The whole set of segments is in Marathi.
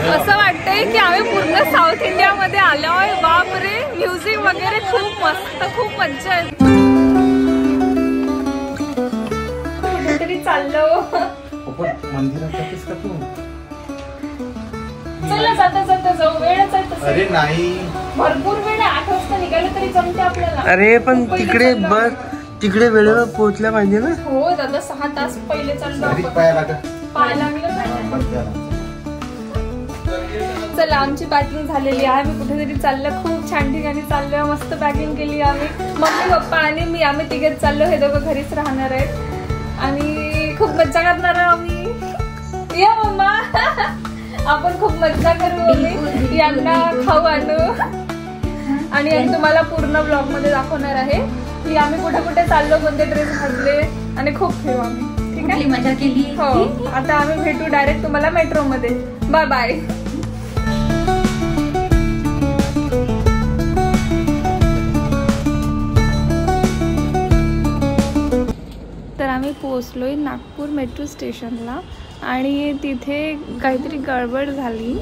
असं वाटतंय की आम्ही पूर्ण साऊथ इंडियामध्ये आलोय. बापरे, म्युझिक वगैरे खूप मस्त, खूप मज्जा आहे. कुठेतरी चाललो. चला जाता जाता जाऊ, वेळच आहे. अरे नाही, भरपूर वेळ आहे. 8 वाजता निघालं तरी जमते आपल्याला. अरे पण तिकडे बस, तिकडे वेळेवर पोहोचल्या पाहिजे ना. हो दादा, 6 तास पहिले चाललो आपण. पाय लागलं नाही. चला, आमची पॅकिंग झालेली आहे. आम्ही कुठेतरी चाललं, खूप छान ठिकाणी चाललोय. मस्त पॅकिंग केली आम्ही, मम्मी पप्पा आणि मी. आम्ही तिघेच चाललो. हे दोघं घरीच राहणार आहेत आणि खूप मज्जा करणार आम्ही. या मम्मा, आपण खूप मज्जा करू. आम्ही यांना खाऊ आणू आणि तुम्हाला पूर्ण ब्लॉग मध्ये दाखवणार आहे की आम्ही कुठे कुठे चाललो, कोणते ड्रेस घातले आणि खूप फिरू आम्ही. ठीक आहे, मजा केली. हो, आता आम्ही भेटू डायरेक्ट तुम्हाला मेट्रो मध्ये. Bye bye. तर आम्ही पोहोचलोय नागपूर मेट्रो स्टेशनला आणि तिथे काहीतरी गडबड झाली.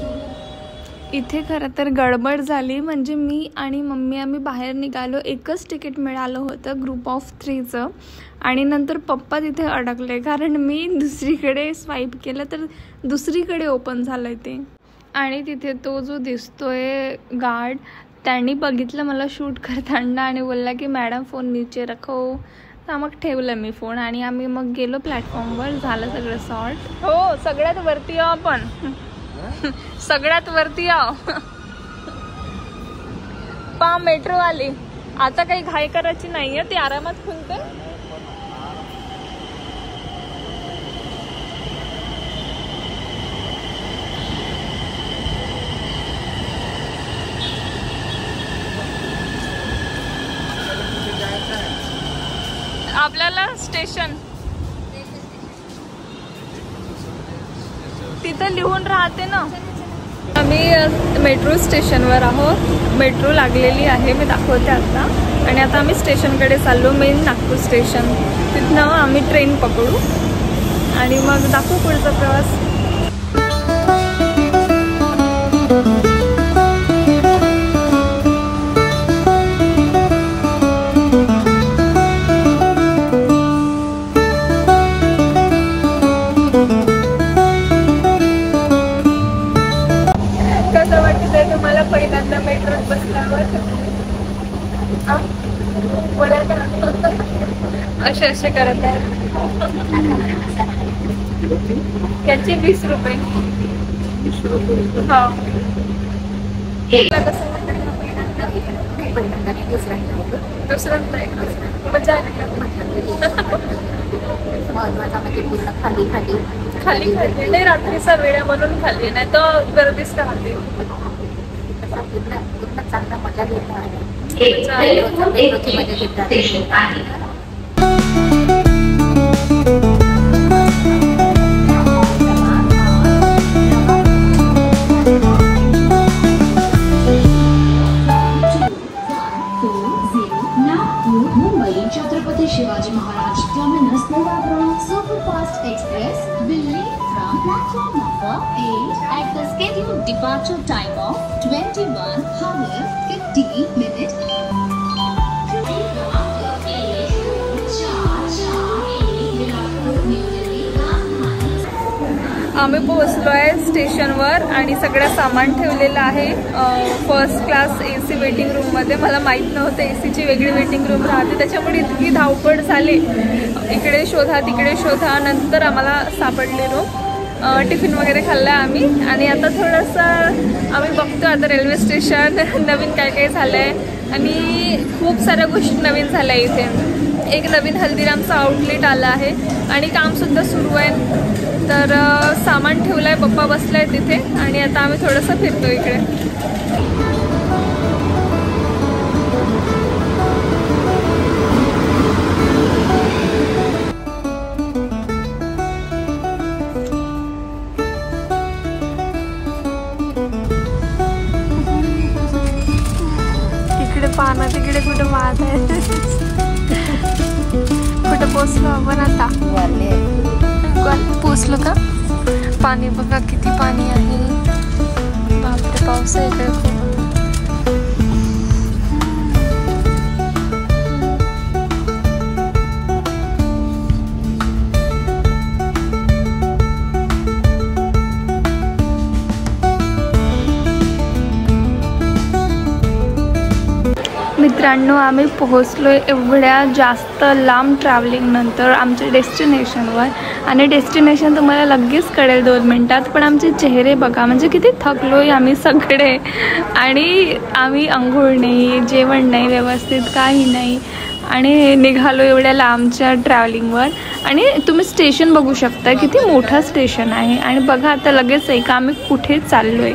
इथे खरं तर गडबड झाली म्हणजे मी आणि मम्मी आम्ही बाहेर निघालो. एकच तिकीट मिळालं होतं ग्रुप ऑफ 3चं आणि नंतर पप्पा तिथे अडकले कारण मी दुसरीकडे स्वाईप केलं तर दुसरीकडे ओपन झालं ते. आणि तिथे तो जो दिसतोय गार्ड, त्यांनी बघितलं मला शूट करताना आणि बोलला की मॅडम फोन नीचे रखो. तर मग ठेवलं मी फोन आणि आम्ही मग गेलो प्लॅटफॉर्मवर. झालं सगळं सॉर्ट. हो, सगळ्यात वरती यावं आपण. सगळ्यात वरती याव. पा मेट्रो आली. आता काही घाई करायची नाहीये, ती आरामात खुलते. आपल्याला स्टेशन तिथं लिहून राहते ना. आम्ही मेट्रो स्टेशनवर आहोत. मेट्रो लागलेली आहे, मी दाखवते आता. आणि आता आम्ही स्टेशनकडे चाललो, मेन नागपूर स्टेशन. तिथनं आम्ही ट्रेन पकडू आणि मग दाखवू पुढचा प्रवास. कसं वाटतंय तुम्हाला पहिल्यांदा मेट्रोत बसल्यावर? असे असे करत आहे. याचे 20 रुपये. हा, दुसऱ्यांदा मजा खाली खाली नाही. रात्रीचा वेळ म्हणून खाली, नाही तर गर्दीच राहते. चांगला मजा घेतात. Mumbai Chhatrapati Shivaji Maharaj terminus superfast express will leave from platform number 8 at the scheduled departure time of 21 hours 50 minutes. आम्ही पोहोचलो आहे स्टेशनवर आणि सगळं सामान ठेवलेलं आहे फर्स्ट क्लास AC वेटिंग रूममध्ये. मला माहीत नव्हतं ACची वेगळी वेटिंग रूम राहते, त्याच्यामुळे इतकी धावपळ झाली. इकडे शोधा तिकडे शोधा, नंतर आम्हाला सापडली रूम. टिफिन वगैरे खाल्ला आम्ही आणि आता थोडंसं आम्ही बघतो आता रेल्वे स्टेशन नवीन काय काय झालं आहे आणि खूप साऱ्या गोष्टी नवीन झाल्या इथे. एक नवीन हल्दीरामचा आउटलेट आला आहे आणि कामसुद्धा सुरू आहे. तर सामान ठेवलं आहे, पप्पा बसले आहे तिथे आणि आता आम्ही थोडंसं फिरतो इकडे. इकडे पानं तिकडे कुठे वाहत आहे. कुठं पोचलो आपण आता? पोचलो का? पाणी बघा किती पाणी आहे. पाऊस आहे इकडे खूप. मित्रांनो, आम्ही पोहोचलोय एवढ्या जास्त लांब ट्रॅव्हलिंग नंतर आमच्या डेस्टिनेशनवर. आणि डेस्टिनेशन तुम्हाला लगेच कळेल 2 मिनटात. पण आमचे चेहरे बघा, म्हणजे किती थकलोय आम्ही सगळे. आणि आम्ही अंघोळ नाही, जेवण नाही व्यवस्थित, काही नाही. आणि निघालो एवढ्या लांबच्या ट्रॅव्हलिंगवर. आणि तुम्ही स्टेशन बघू शकता, किती मोठं स्टेशन आहे. आणि बघा आता लगेच आहे का आम्ही कुठे चाललोय.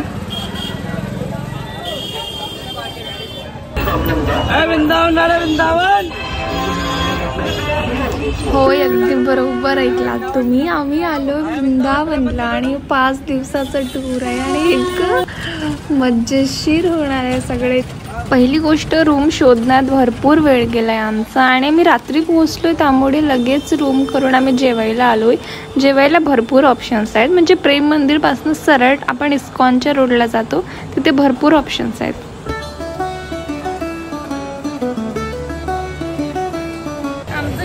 वृंदावन. होय, अगदी बरोबर ऐकलात तुम्ही. आम्ही आलो वृंदावनला आणि 5 दिवसाचा टूर आहे आणि इतकं मजेशीर होणार आहे सगळे. पहिली गोष्ट, रूम शोधण्यात भरपूर वेळ गेला आहे आमचा. आणि मी रात्री पोहोचलो आहे, त्यामुळे लगेच रूम करून आम्ही जेवायला आलो आहे. जेवायला भरपूर ऑप्शन्स आहेत. म्हणजे प्रेम मंदिरपासून सरळ आपण इस्कॉनच्या रोडला जातो, तिथे भरपूर ऑप्शन्स आहेत.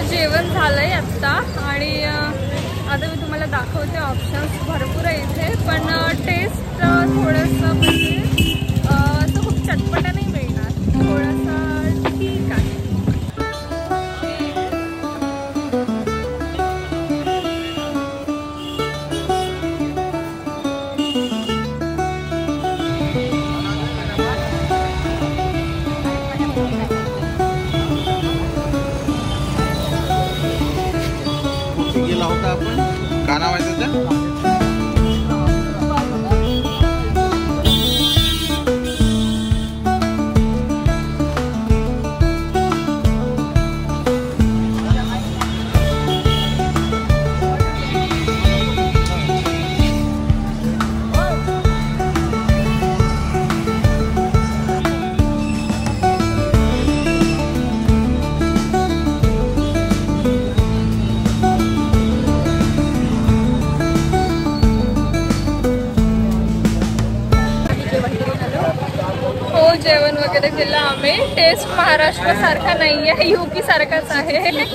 जेवण झालंय आत्ता. आणि आता मी तुम्हाला दाखवते. ऑप्शन्स भरपूर आहे इथे, पण टेस्ट थोडंसं म्हणजे असं खूप चटपटा नाही मिळणार, थोडंसं ठीक आहे. गेला होता आपण, का नाव आहे त्याचं? जेवण वगैरे केलं आम्ही. टेस्ट महाराष्ट्र सारखा नाही आहे, UP सारखाच आहे.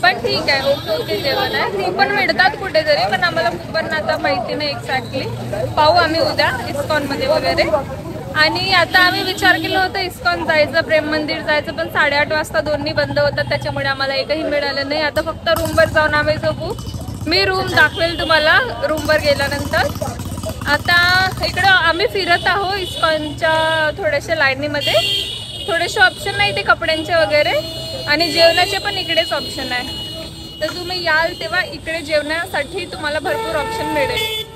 पण ठीक आहे, ओके ओके जेवण आहे. ती पण मिळतात कुठेतरी, पण आम्हाला कुपन आता माहिती नाही एक्झॅक्टली. पाहू आम्ही उद्या इस्कॉनमध्ये वगैरे. आणि आता आम्ही विचार केला होता इस्कॉन जायचं, प्रेम मंदिर जायचं, पण 8:30 वाजता दोन्ही बंद होतात, त्याच्यामुळे आम्हाला एकही मिळालं नाही. आता फक्त रूमवर जाऊन आम्ही झोपू. मी रूम दाखवेल तुम्हाला रूमवर गेल्यानंतर. आता इकडं आम्ही फिरत आहो इस्कॉनच्या थोड्याशा लाईनीमध्ये. थोडेसे ऑप्शन नाही ते कपड्यांचे वगैरे, आणि जेवणाचे पण इकडेच ऑप्शन आहे. तर तुम्ही याल तेव्हा इकडे जेवण्यासाठी तुम्हाला भरपूर ऑप्शन मिळेल.